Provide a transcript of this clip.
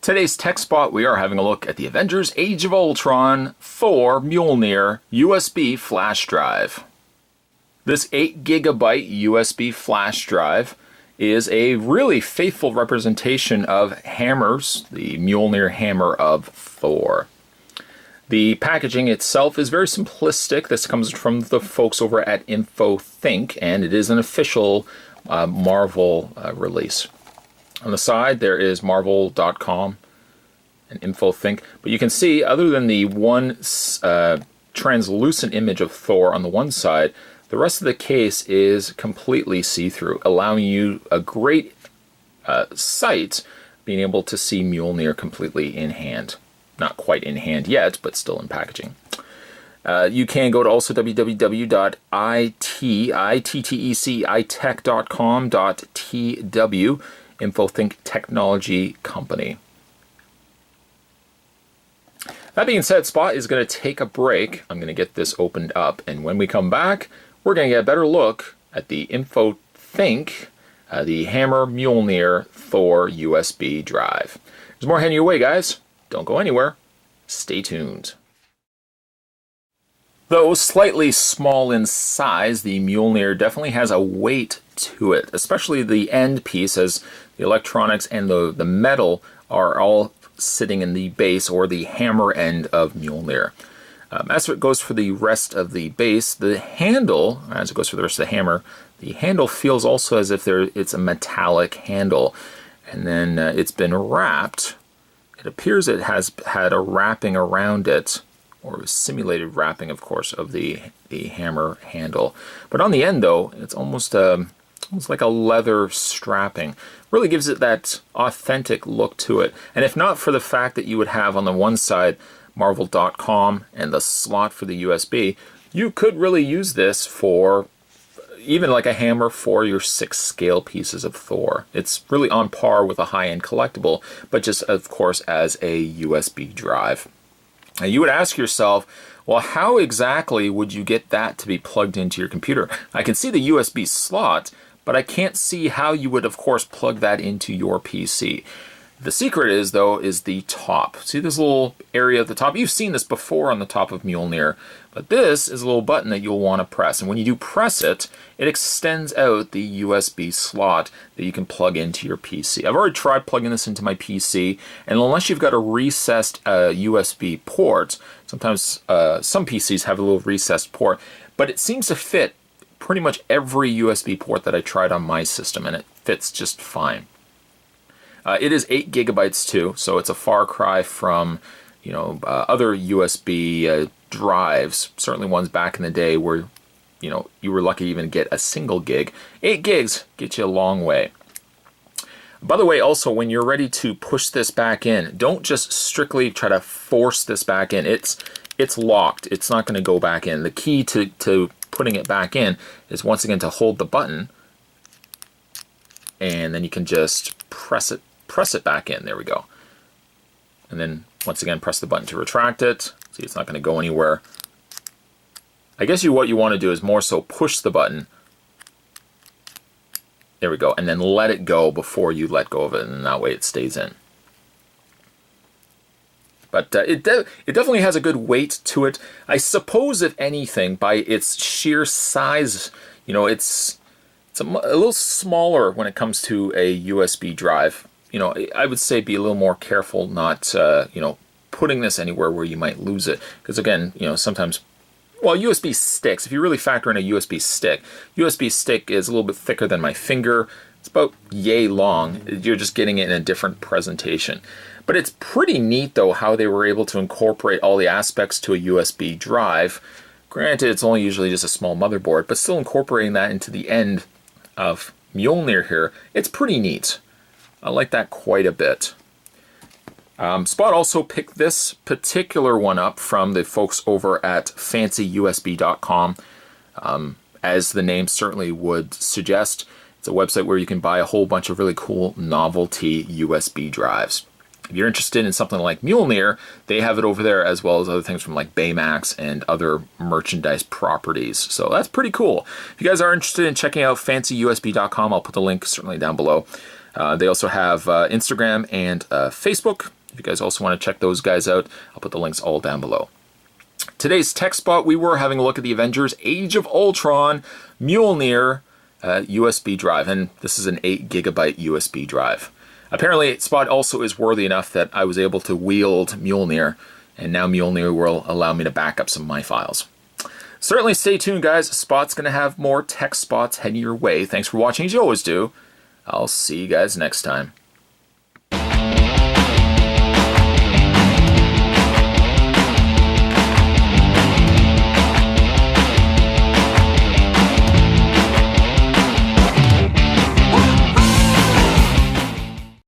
Today's Tech Spot, we are having a look at the Avengers Age of Ultron Thor Mjolnir USB flash drive. This 8GB USB flash drive is a really faithful representation of hammers, the Mjolnir hammer of Thor. The packaging itself is very simplistic. This comes from the folks over at InfoThink, and it is an official Marvel release. On the side, there is marvel.com and InfoThink, but you can see, other than the one translucent image of Thor on the one side, the rest of the case is completely see-through, allowing you a great sight, being able to see Mjolnir completely in hand. Not quite in hand yet, but still in packaging. You can go to also www.ittecitech.com.tw, InfoThink Technology Company. That being said, Spot is going to take a break. I'm going to get this opened up, and when we come back, we're going to get a better look at the InfoThink, the Hammer Mjolnir Thor USB drive. There's more heading your way, guys. Don't go anywhere. Stay tuned. Though slightly small in size, the Mjolnir definitely has a weight to it, especially the end piece, as the electronics and the metal are all sitting in the base or the hammer end of Mjolnir. As it goes for the rest of the base, the handle, as it goes for the rest of the hammer, the handle feels also as if it's a metallic handle. And then it's been wrapped. It appears it has had a wrapping around it, or simulated wrapping, of course, of the hammer handle. But on the end, though, it's almost like a leather strapping. Really gives it that authentic look to it. And if not for the fact that you would have on the one side marvel.com and the slot for the USB, you could really use this for even like a hammer for your 6 scale pieces of Thor. It's really on par with a high-end collectible, but just, of course, as a USB drive. Now, you would ask yourself, well, how exactly would you get that to be plugged into your computer? I can see the USB slot, but I can't see how you would, of course, plug that into your PC. The secret is, though, is the top. See this little area at the top? You've seen this before on the top of Mjolnir, but this is a little button that you'll want to press. And when you do press it, it extends out the USB slot that you can plug into your PC. I've already tried plugging this into my PC, and unless you've got a recessed USB port, sometimes some PCs have a little recessed port, but it seems to fit pretty much every USB port that I tried on my system, and it fits just fine. It is 8GB too, so it's a far cry from, other USB drives. Certainly ones back in the day where, you were lucky to even get a single gig. 8 gigs get you a long way. By the way, also, when you're ready to push this back in, don't just strictly try to force this back in. It's locked. It's not going to go back in. The key to putting it back in is, once again, to hold the button, and then you can just press it back in. There we go. And then once again, press the button to retract it. See, it's not going to go anywhere. I guess what you want to do is more so push the button. There we go. And then let it go before you let go of it, and that way it stays in. But it definitely has a good weight to it. I suppose, if anything, by its sheer size, it's a little smaller when it comes to a USB drive. I would say be a little more careful not, putting this anywhere where you might lose it. Because again, sometimes, well, USB sticks, if you really factor in a USB stick is a little bit thicker than my finger. It's about yay long. You're just getting it in a different presentation. But it's pretty neat, though, how they were able to incorporate all the aspects to a USB drive. Granted, it's only usually just a small motherboard, but still incorporating that into the end of Mjolnir here, it's pretty neat. I like that quite a bit. Spot also picked this particular one up from the folks over at fancyusb.com. As the name certainly would suggest, it's a website where you can buy a whole bunch of really cool novelty USB drives. If you're interested in something like Mjolnir, they have it over there, as well as other things from like Baymax and other merchandise properties. So that's pretty cool. If you guys are interested in checking out fancyusb.com, I'll put the link certainly down below. They also have Instagram and Facebook. If you guys also want to check those guys out, I'll put the links all down below. Today's tech spot, we were having a look at the Avengers Age of Ultron Mjolnir USB drive, and this is an 8 gigabyte USB drive. Apparently, Spot also is worthy enough that I was able to wield Mjolnir, and now Mjolnir will allow me to back up some of my files. Certainly stay tuned, guys. Spot's going to have more tech spots heading your way. Thanks for watching, as you always do. I'll see you guys next time.